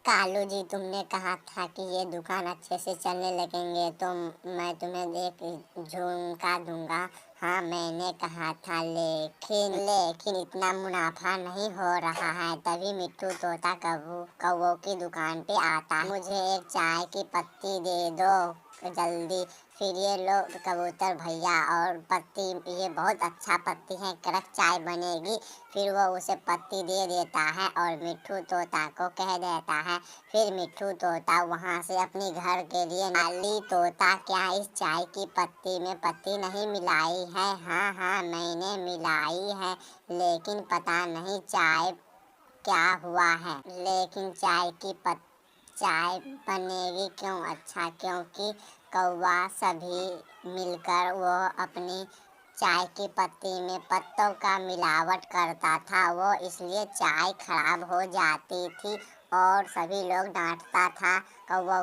कालू जी, तुमने कहा था कि ये दुकान अच्छे से चलने लगेंगे तो मैं तुम्हें एक झुमका दूंगा। हाँ, मैंने कहा था, लेकिन इतना मुनाफा नहीं हो रहा है। तभी मिट्ठू तोता कौवों की दुकान पे आता है। मुझे एक चाय की पत्ती दे दो जल्दी। फिर ये लो कबूतर भैया, और पत्ती, ये बहुत अच्छा पत्ती है, कड़क चाय बनेगी। फिर वो उसे पत्ती दे देता है और मिट्ठू तोता को कह देता है। फिर मिट्ठू तोता वहाँ से अपने घर के लिए नाली तोता, क्या इस चाय की पत्ती में पत्ती नहीं मिलाई है? हाँ हाँ, मैंने मिलाई है, लेकिन पता नहीं चाय क्या हुआ है। लेकिन चाय बनेगी क्यों? अच्छा, क्योंकि कौवा सभी मिलकर वो अपनी चाय की पत्ती में पत्तों का मिलावट करता था। वो इसलिए चाय खराब हो जाती थी और सभी लोग डांटता था कौवा।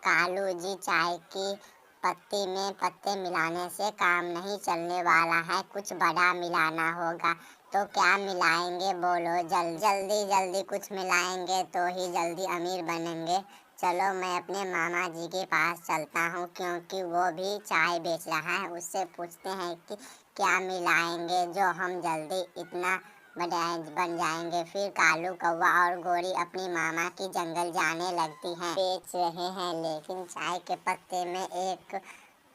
कालू जी, चाय की पत्ती में पत्ते मिलाने से काम नहीं चलने वाला है, कुछ बड़ा मिलाना होगा। तो क्या मिलाएंगे बोलो? जल्दी कुछ मिलाएंगे तो ही जल्दी अमीर बनेंगे। चलो, मैं अपने मामा जी के पास चलता हूँ, क्योंकि वो भी चाय बेच रहा है। उससे पूछते हैं कि क्या मिलाएंगे जो हम जल्दी इतना बन जाएंगे। फिर कालू, कौवा और गोरी अपनी मामा की जंगल जाने लगती हैं। बेच रहे हैं, लेकिन चाय के पत्ते में एक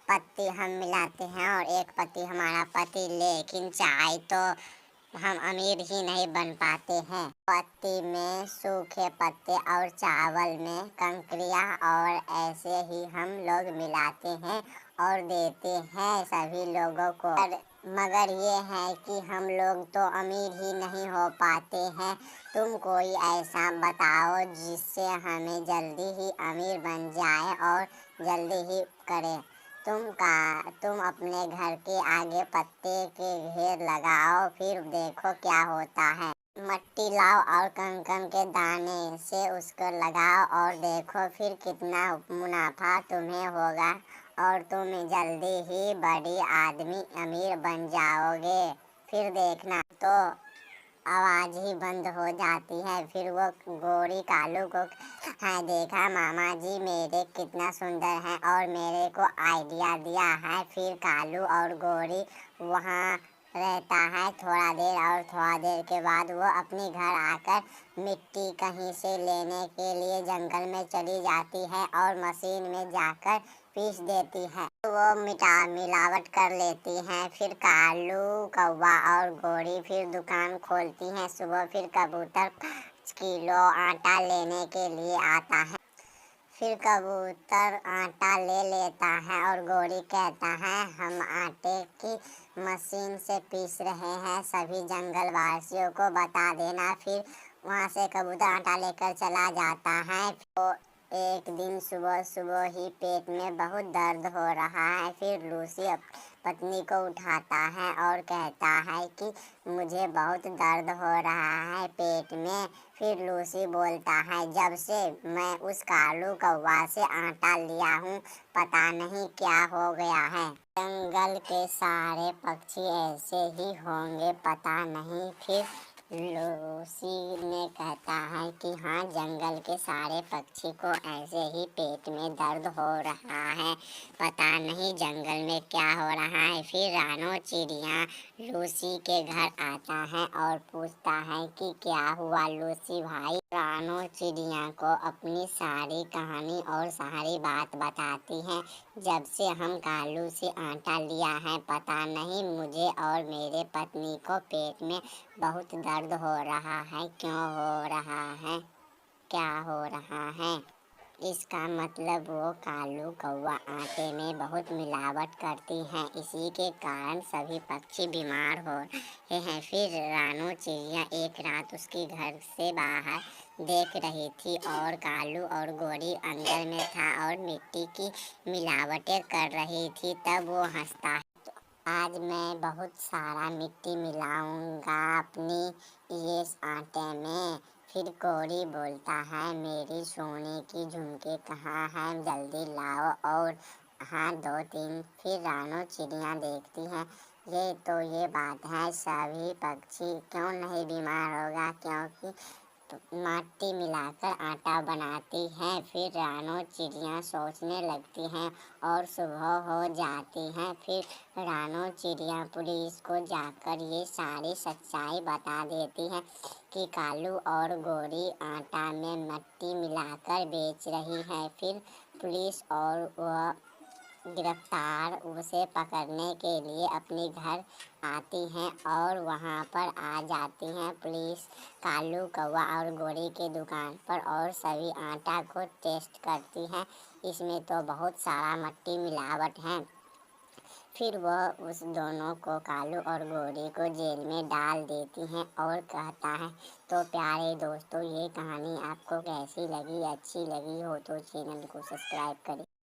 पत्ती हम मिलाते हैं और एक पत्ती हमारा पति, लेकिन चाय तो हम अमीर ही नहीं बन पाते हैं। पत्ती में सूखे पत्ते और चावल में कंकरियाँ, और ऐसे ही हम लोग मिलाते हैं और देते हैं सभी लोगों को। मगर ये है कि हम लोग तो अमीर ही नहीं हो पाते हैं। तुम कोई ऐसा बताओ जिससे हमें जल्दी ही अमीर बन जाए और जल्दी ही करें। तुम अपने घर के आगे पत्ते के ढेर लगाओ, फिर देखो क्या होता है। मट्टी लाओ और कंकन के दाने से उसको लगाओ और देखो फिर कितना मुनाफा तुम्हें होगा और तुम जल्दी ही बड़ी आदमी अमीर बन जाओगे। फिर देखना। तो आवाज ही बंद हो जाती है। फिर वो गोरी कालू को है, देखा मामा जी मेरे कितना सुंदर है और मेरे को आइडिया दिया है। फिर कालू और गोरी वहाँ रहता है थोड़ा देर, और थोड़ा देर के बाद वो अपने घर आकर मिट्टी कहीं से लेने के लिए जंगल में चली जाती है और मशीन में जाकर पीस देती है। वो मिलावट कर लेती हैं। फिर कालू, कौवा और गोरी फिर दुकान खोलती हैं। सुबह फिर कबूतर 5 किलो आटा लेने के लिए आता है। फिर कबूतर आटा ले लेता है और गोरी कहता है, हम आटे की मशीन से पीस रहे हैं, सभी जंगल वासियों को बता देना। फिर वहाँ से कबूतर आटा लेकर चला जाता है। तो एक दिन सुबह सुबह ही पेट में बहुत दर्द हो रहा है। फिर लूसी पत्नी को उठाता है और कहता है कि मुझे बहुत दर्द हो रहा है पेट में। फिर लूसी बोलता है, जब से मैं उस कालू कौवा से आटा लिया हूँ, पता नहीं क्या हो गया है। जंगल के सारे पक्षी ऐसे ही होंगे, पता नहीं। फिर लूसी ने कहता है कि हाँ, जंगल के सारे पक्षी को ऐसे ही पेट में दर्द हो रहा है, पता नहीं जंगल में क्या हो रहा है। फिर रानो चिड़िया लूसी के घर आता है और पूछता है कि क्या हुआ लूसी भाई। रानो चिड़िया को अपनी सारी कहानी और सारी बात बताती है। जब से हम कालू से आटा लिया है, पता नहीं मुझे और मेरे पत्नी को पेट में बहुत दर्द हो रहा है। क्यों हो रहा है? क्या हो रहा है? इसका मतलब वो कालू कौवा आटे में बहुत मिलावट करती हैं, इसी के कारण सभी पक्षी बीमार हो रहे हैं। फिर रानो चिड़िया एक रात उसके घर से बाहर देख रही थी और कालू और गोरी अंदर में था और मिट्टी की मिलावटें कर रही थी। तब वो हंसता है, आज मैं बहुत सारा मिट्टी मिलाऊंगा अपनी ये आटे में। फिर गोरी बोलता है, मेरी सोने की झुमके कहाँ हैं, जल्दी लाओ। और हाँ, 2 3। फिर रानो चिड़िया देखती है, ये बात है, सभी पक्षी क्यों नहीं बीमार होगा, क्योंकि मिट्टी मिलाकर आटा बनाती हैं। फिर रानो चिड़िया सोचने लगती हैं और सुबह हो जाती है। फिर रानो चिड़िया पुलिस को जाकर ये सारी सच्चाई बता देती है कि कालू और गोरी आटा में मिट्टी मिलाकर बेच रही है। फिर पुलिस और वह गिरफ्तार उसे पकड़ने के लिए अपने घर आती हैं और वहाँ पर आ जाती हैं पुलिस कालू कौवा और गोरी की दुकान पर और सभी आटा को टेस्ट करती हैं। इसमें तो बहुत सारा मिट्टी मिलावट है। फिर वह उस दोनों को कालू और गोरी को जेल में डाल देती हैं और कहता है तो प्यारे दोस्तों, ये कहानी आपको कैसी लगी? अच्छी लगी हो तो चैनल को सब्सक्राइब करें।